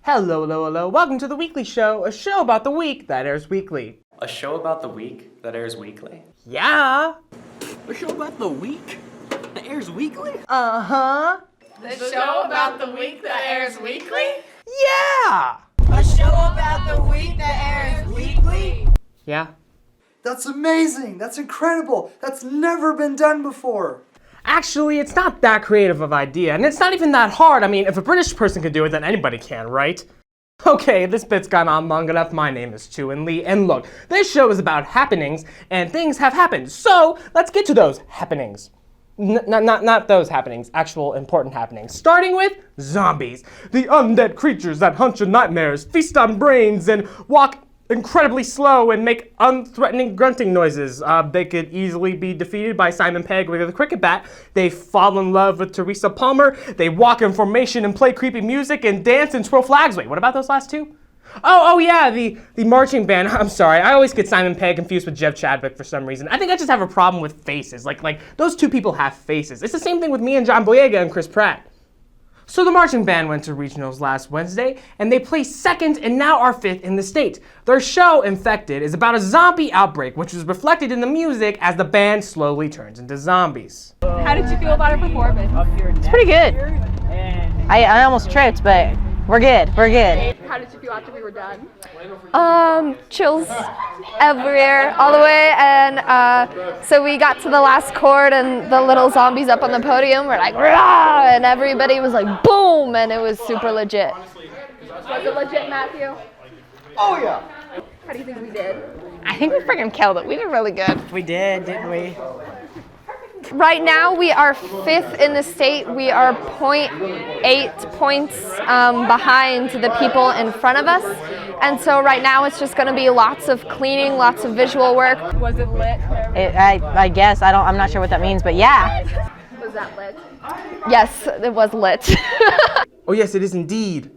Hello, hello, hello. Welcome to The Weekly Show, a show about the week that airs weekly. A show about the week that airs weekly? Yeah. A show about the week that airs weekly? Uh-huh. The show about the week that airs weekly? Yeah. A show about the week that airs weekly? Yeah. That's amazing! That's incredible! That's never been done before! Actually, it's not that creative of an idea, and it's not even that hard. I mean, if a British person can do it, then anybody can, right? Okay, this bit's gone on long enough. My name is Tuan Lee, and look, this show is about happenings, and things have happened. So, let's get to those happenings. Not those happenings, actual important happenings. Starting with zombies. The undead creatures that hunt your nightmares, feast on brains, and walk incredibly slow and make unthreatening grunting noises. They could easily be defeated by Simon Pegg with a cricket bat. They fall in love with Teresa Palmer. They walk in formation and play creepy music and dance and twirl flags. Wait, what about those last two? Oh yeah, the marching band. I'm sorry, I always get Simon Pegg confused with Jeff Chadwick for some reason. I think I just have a problem with faces. Like those two people have faces. It's the same thing with me and John Boyega and Chris Pratt. So the marching band went to regionals last Wednesday, and they placed second and now are fifth in the state. Their show, Infected, is about a zombie outbreak, which is reflected in the music as the band slowly turns into zombies. How did you feel about our performance? It's pretty good. I almost tripped, but we're good. We're good. How did you feel after we were done? Chills everywhere, all the way, and so we got to the last chord, and the little zombies up on the podium were like, rah, and everybody was like, boom, and it was super legit. Was it legit, Matthew? Oh yeah! How do you think we did? I think we freaking killed it. We did really good. We did, didn't we? Right now, we are fifth in the state. We are 0.8 points behind the people in front of us. And so right now, it's just going to be lots of cleaning, lots of visual work. Was it lit? I guess. I'm not sure what that means, but yeah. Was that lit? Yes, it was lit. Oh yes, it is indeed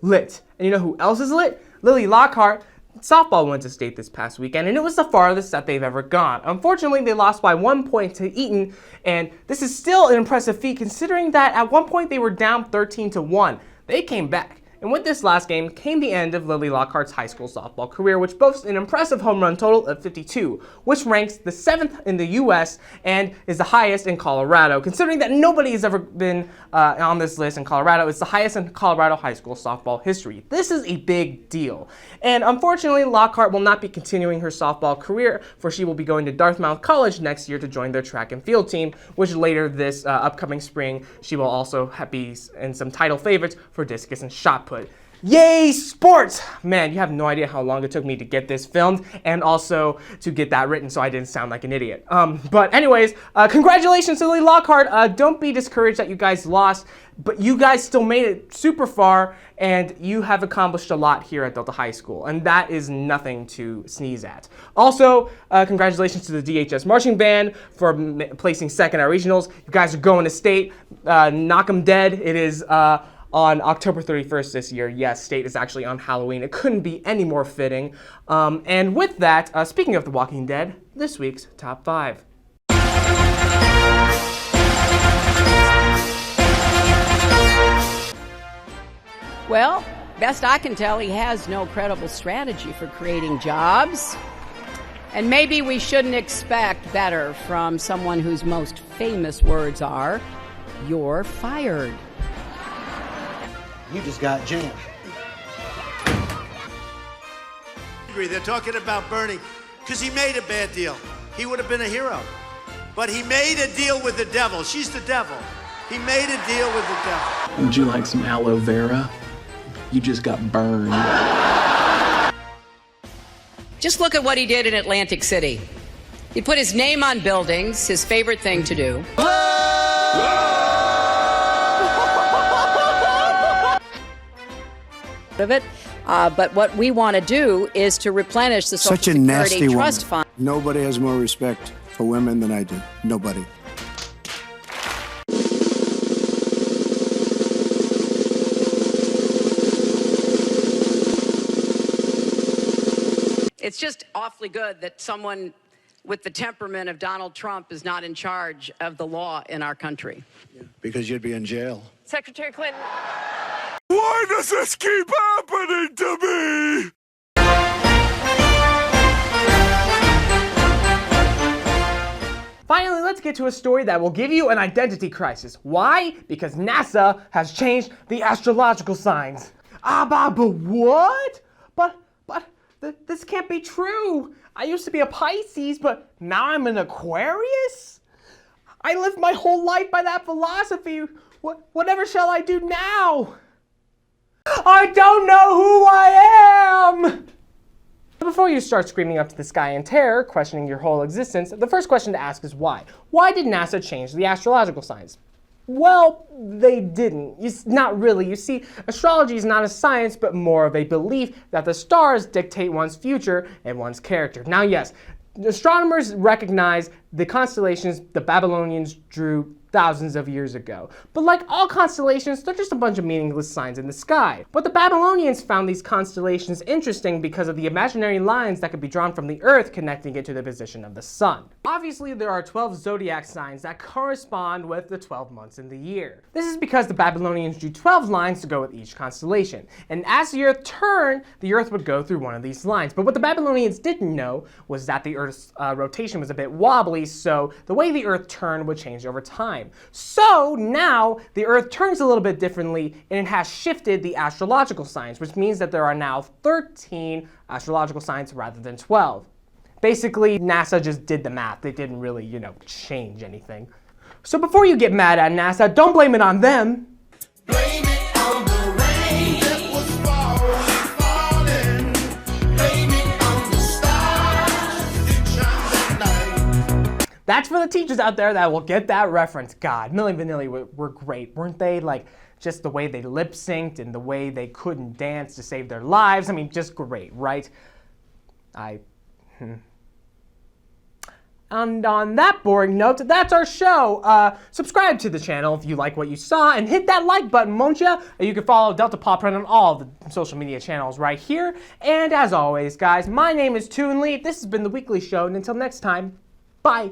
lit. And you know who else is lit? Lily Lockhart. Softball went to state this past weekend, and it was the farthest that they've ever gone. Unfortunately, they lost by 1 point to Eton, and this is still an impressive feat considering that at one point they were down 13-1. They came back. And with this last game came the end of Lily Lockhart's high school softball career, which boasts an impressive home run total of 52, which ranks the 7th in the U.S. and is the highest in Colorado. Considering that nobody has ever been on this list in Colorado, it's the highest in Colorado high school softball history. This is a big deal. And unfortunately, Lockhart will not be continuing her softball career, for she will be going to Dartmouth College next year to join their track and field team, which later this upcoming spring, she will also be in some title favorites for discus and shot put. Yay, sports! Man, you have no idea how long it took me to get this filmed and also to get that written so I didn't sound like an idiot. But anyways, congratulations to Lily Lockhart. Don't be discouraged that you guys lost, but you guys still made it super far and you have accomplished a lot here at Delta High School, and that is nothing to sneeze at. Also, congratulations to the DHS Marching Band for placing second at regionals. You guys are going to state. Knock 'em dead. It is on October 31st this year. Yes, state is actually on Halloween. It couldn't be any more fitting. And with that, speaking of The Walking Dead, this week's Top 5. Well, best I can tell, he has no credible strategy for creating jobs. And maybe we shouldn't expect better from someone whose most famous words are, "You're fired." You just got jammed. They're talking about Bernie because he made a bad deal. He would have been a hero. But he made a deal with the devil. She's the devil. He made a deal with the devil. Would you like some aloe vera? You just got burned. Just look at what he did in Atlantic City. He put his name on buildings, his favorite thing to do. Of it, but what we want to do is to replenish the Social Security Trust Fund. Nobody has more respect for women than I do. Nobody. It's just awfully good that someone with the temperament of Donald Trump is not in charge of the law in our country. Because you'd be in jail. Secretary Clinton. Why does this keep happening to me? Finally, let's get to a story that will give you an identity crisis. Why? Because NASA has changed the astrological signs. But what? But this can't be true. I used to be a Pisces, but now I'm an Aquarius? I lived my whole life by that philosophy. Whatever shall I do now? I don't know who I am! Before you start screaming up to the sky in terror, questioning your whole existence, the first question to ask is why? Why did NASA change the astrological signs? Well, they didn't. Not really. You see, astrology is not a science, but more of a belief that the stars dictate one's future and one's character. Now, yes, astronomers recognize the constellations the Babylonians drew thousands of years ago. But like all constellations, they're just a bunch of meaningless signs in the sky. But the Babylonians found these constellations interesting because of the imaginary lines that could be drawn from the Earth connecting it to the position of the sun. Obviously, there are 12 zodiac signs that correspond with the 12 months in the year. This is because the Babylonians drew 12 lines to go with each constellation. And as the Earth turned, the Earth would go through one of these lines. But what the Babylonians didn't know was that the Earth's rotation was a bit wobbly, so the way the Earth turned would change over time. So now the Earth turns a little bit differently and it has shifted the astrological signs, which means that there are now 13 astrological signs rather than 12. Basically, NASA just did the math. They didn't really, change anything. So before you get mad at NASA, don't blame it on them. Blame it on the rain that was falling. Blame it on the stars that shine at night. That's for the teachers out there that will get that reference. God, Milli Vanilli were great, weren't they? Like, just the way they lip synced and the way they couldn't dance to save their lives. I mean, just great, right? And on that boring note, that's our show. Subscribe to the channel if you like what you saw, and hit that like button, won't ya? You can follow Delta Paw Print on all the social media channels right here. And as always, guys, my name is Tuan. This has been The Weekly Show, and until next time, bye.